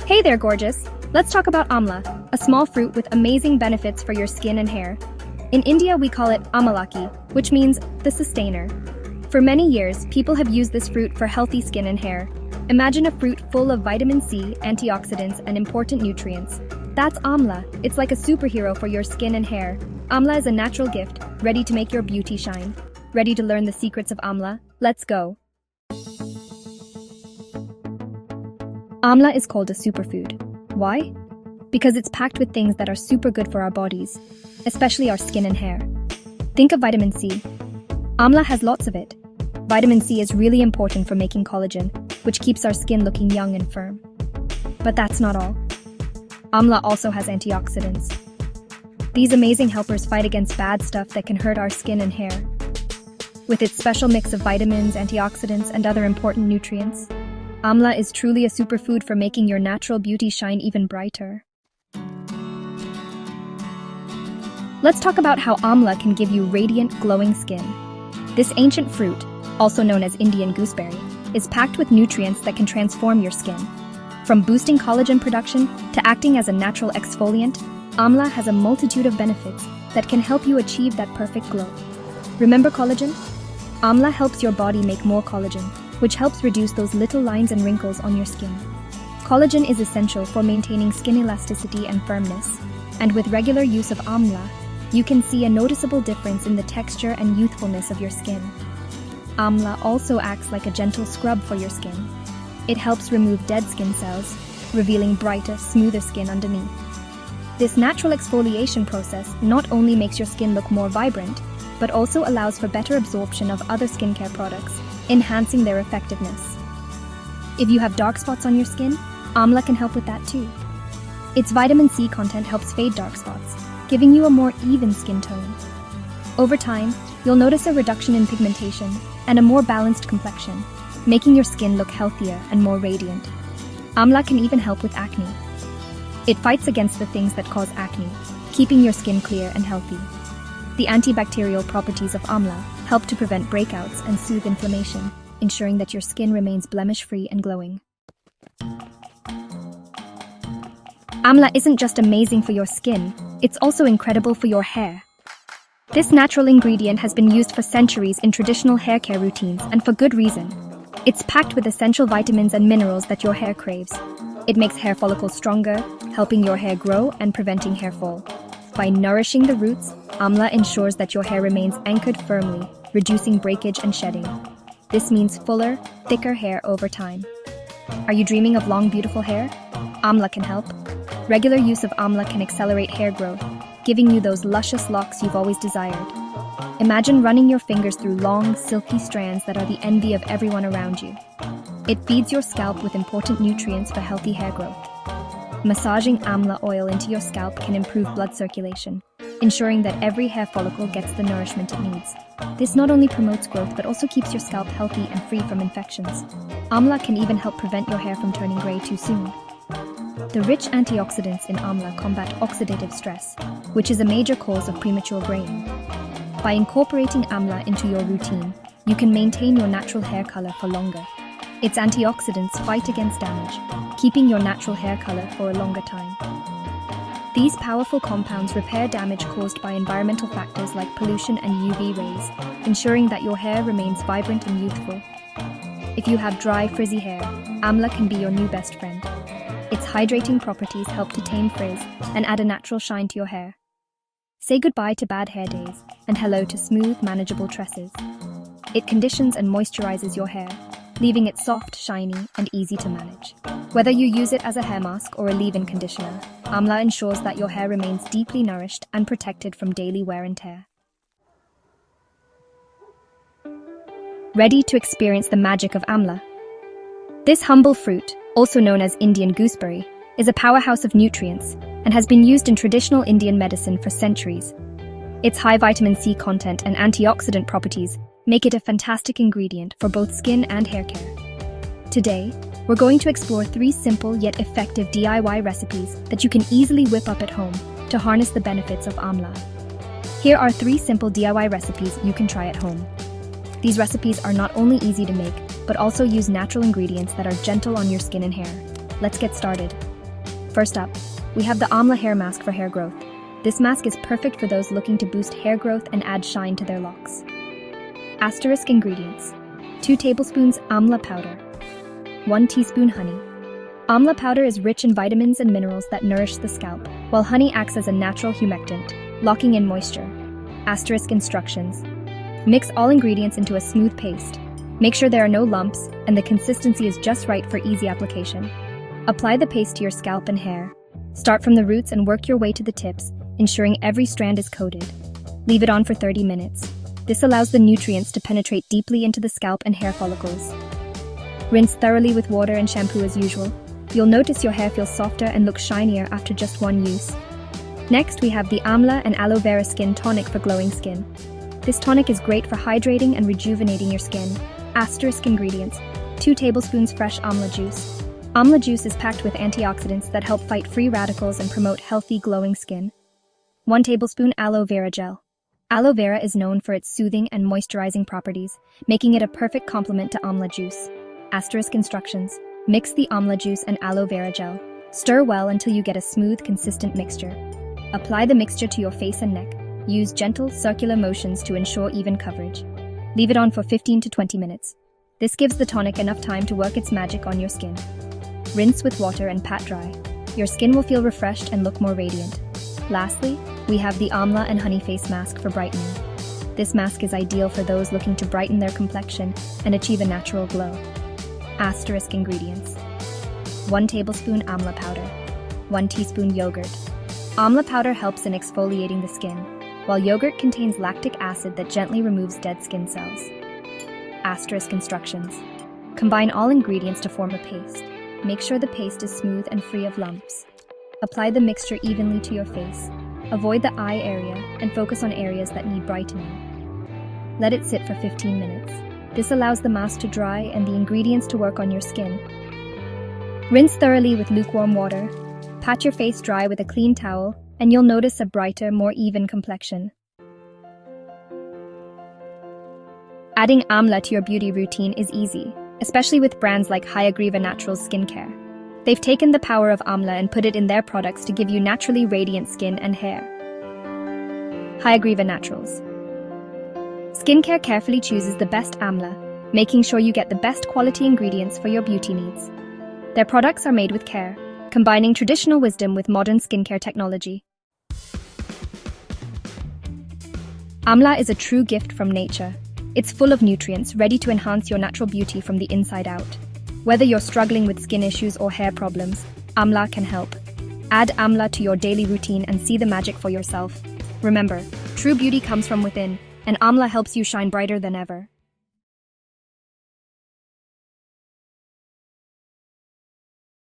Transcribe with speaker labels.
Speaker 1: Hey there, gorgeous! Let's talk about amla, a small fruit with amazing benefits for your skin and hair. In India, we call it amalaki, which means the sustainer. For many years, people have used this fruit for healthy skin and hair. Imagine a fruit full of vitamin C, antioxidants, and important nutrients. That's amla. It's like a superhero for your skin and hair. Amla is a natural gift, ready to make your beauty shine. Ready to learn the secrets of amla? Let's go! Amla is called a superfood. Why? Because it's packed with things that are super good for our bodies, especially our skin and hair. Think of vitamin C. Amla has lots of it. Vitamin C is really important for making collagen, which keeps our skin looking young and firm. But that's not all. Amla also has antioxidants. These amazing helpers fight against bad stuff that can hurt our skin and hair. With its special mix of vitamins, antioxidants, and other important nutrients, amla is truly a superfood for making your natural beauty shine even brighter. Let's talk about how amla can give you radiant, glowing skin. This ancient fruit, also known as Indian gooseberry, is packed with nutrients that can transform your skin. From boosting collagen production to acting as a natural exfoliant, amla has a multitude of benefits that can help you achieve that perfect glow. Remember collagen? Amla helps your body make more collagen, which helps reduce those little lines and wrinkles on your skin. Collagen is essential for maintaining skin elasticity and firmness, and with regular use of amla, you can see a noticeable difference in the texture and youthfulness of your skin. Amla also acts like a gentle scrub for your skin. It helps remove dead skin cells, revealing brighter, smoother skin underneath. This natural exfoliation process not only makes your skin look more vibrant, but also allows for better absorption of other skincare products, enhancing their effectiveness. If you have dark spots on your skin, amla can help with that too. Its vitamin C content helps fade dark spots, giving you a more even skin tone. Over time, you'll notice a reduction in pigmentation and a more balanced complexion, making your skin look healthier and more radiant. Amla can even help with acne. It fights against the things that cause acne, keeping your skin clear and healthy. The antibacterial properties of amla help to prevent breakouts and soothe inflammation, ensuring that your skin remains blemish-free and glowing. Amla isn't just amazing for your skin, it's also incredible for your hair. This natural ingredient has been used for centuries in traditional hair care routines, and for good reason. It's packed with essential vitamins and minerals that your hair craves. It makes hair follicles stronger, helping your hair grow and preventing hair fall. By nourishing the roots, amla ensures that your hair remains anchored firmly, reducing breakage and shedding. This means fuller, thicker hair over time. Are you dreaming of long, beautiful hair? Amla can help. Regular use of amla can accelerate hair growth, giving you those luscious locks you've always desired. Imagine running your fingers through long, silky strands that are the envy of everyone around you. It feeds your scalp with important nutrients for healthy hair growth. Massaging amla oil into your scalp can improve blood circulation, ensuring that every hair follicle gets the nourishment it needs. This not only promotes growth but also keeps your scalp healthy and free from infections. Amla can even help prevent your hair from turning gray too soon. The rich antioxidants in amla combat oxidative stress, which is a major cause of premature graying. By incorporating amla into your routine, you can maintain your natural hair color for longer. Its antioxidants fight against damage, keeping your natural hair color for a longer time. These powerful compounds repair damage caused by environmental factors like pollution and UV rays, ensuring that your hair remains vibrant and youthful. If you have dry, frizzy hair, amla can be your new best friend. Its hydrating properties help to tame frizz and add a natural shine to your hair. Say goodbye to bad hair days and hello to smooth, manageable tresses. It conditions and moisturizes your hair, leaving it soft, shiny, and easy to manage. Whether you use it as a hair mask or a leave-in conditioner, amla ensures that your hair remains deeply nourished and protected from daily wear and tear. Ready to experience the magic of amla? This humble fruit, also known as Indian gooseberry, is a powerhouse of nutrients and has been used in traditional Indian medicine for centuries. Its high vitamin C content and antioxidant properties make it a fantastic ingredient for both skin and hair care. Today, we're going to explore 3 simple yet effective DIY recipes that you can easily whip up at home to harness the benefits of amla. Here are 3 simple DIY recipes you can try at home. These recipes are not only easy to make, but also use natural ingredients that are gentle on your skin and hair. Let's get started. First up, we have the Amla hair mask for hair growth. This mask is perfect for those looking to boost hair growth and add shine to their locks. Asterisk ingredients: 2 tablespoons Amla powder, 1 teaspoon honey. Amla powder is rich in vitamins and minerals that nourish the scalp, while honey acts as a natural humectant, locking in moisture. Asterisk instructions: mix all ingredients into a smooth paste. Make sure there are no lumps and the consistency is just right for easy application. Apply the paste to your scalp and hair. Start from the roots and work your way to the tips, ensuring every strand is coated. Leave it on for 30 minutes. This allows the nutrients to penetrate deeply into the scalp and hair follicles. Rinse thoroughly with water and shampoo as usual. You'll notice your hair feels softer and looks shinier after just one use. Next, we have the Amla and Aloe Vera Skin Tonic for glowing skin. This tonic is great for hydrating and rejuvenating your skin. Asterisk ingredients: 2 tablespoons fresh Amla juice. Amla juice is packed with antioxidants that help fight free radicals and promote healthy, glowing skin. 1 tablespoon aloe vera gel. Aloe vera is known for its soothing and moisturizing properties, making it a perfect complement to Amla juice. Asterisk instructions: mix the Amla juice and aloe vera gel. Stir well until you get a smooth, consistent mixture. Apply the mixture to your face and neck. Use gentle, circular motions to ensure even coverage. Leave it on for 15 to 20 minutes. This gives the tonic enough time to work its magic on your skin. Rinse with water and pat dry. Your skin will feel refreshed and look more radiant. Lastly, we have the Amla and Honey Face Mask for brightening. This mask is ideal for those looking to brighten their complexion and achieve a natural glow. Asterisk ingredients: 1 tablespoon Amla powder, 1 teaspoon yogurt. Amla powder helps in exfoliating the skin, while yogurt contains lactic acid that gently removes dead skin cells. Asterisk instructions: combine all ingredients to form a paste. Make sure the paste is smooth and free of lumps. Apply the mixture evenly to your face. Avoid the eye area and focus on areas that need brightening. Let it sit for 15 minutes. This allows the mask to dry and the ingredients to work on your skin. Rinse thoroughly with lukewarm water. Pat your face dry with a clean towel, and you'll notice a brighter, more even complexion. Adding Amla to your beauty routine is easy, especially with brands like Hayagreeva Naturals Skincare. They've taken the power of Amla and put it in their products to give you naturally radiant skin and hair. Hayagreeva Naturals. Skincare carefully chooses the best Amla, making sure you get the best quality ingredients for your beauty needs. Their products are made with care, combining traditional wisdom with modern skincare technology. Amla is a true gift from nature. It's full of nutrients, ready to enhance your natural beauty from the inside out. Whether you're struggling with skin issues or hair problems, Amla can help. Add Amla to your daily routine and see the magic for yourself. Remember, true beauty comes from within, and Amla helps you shine brighter than ever.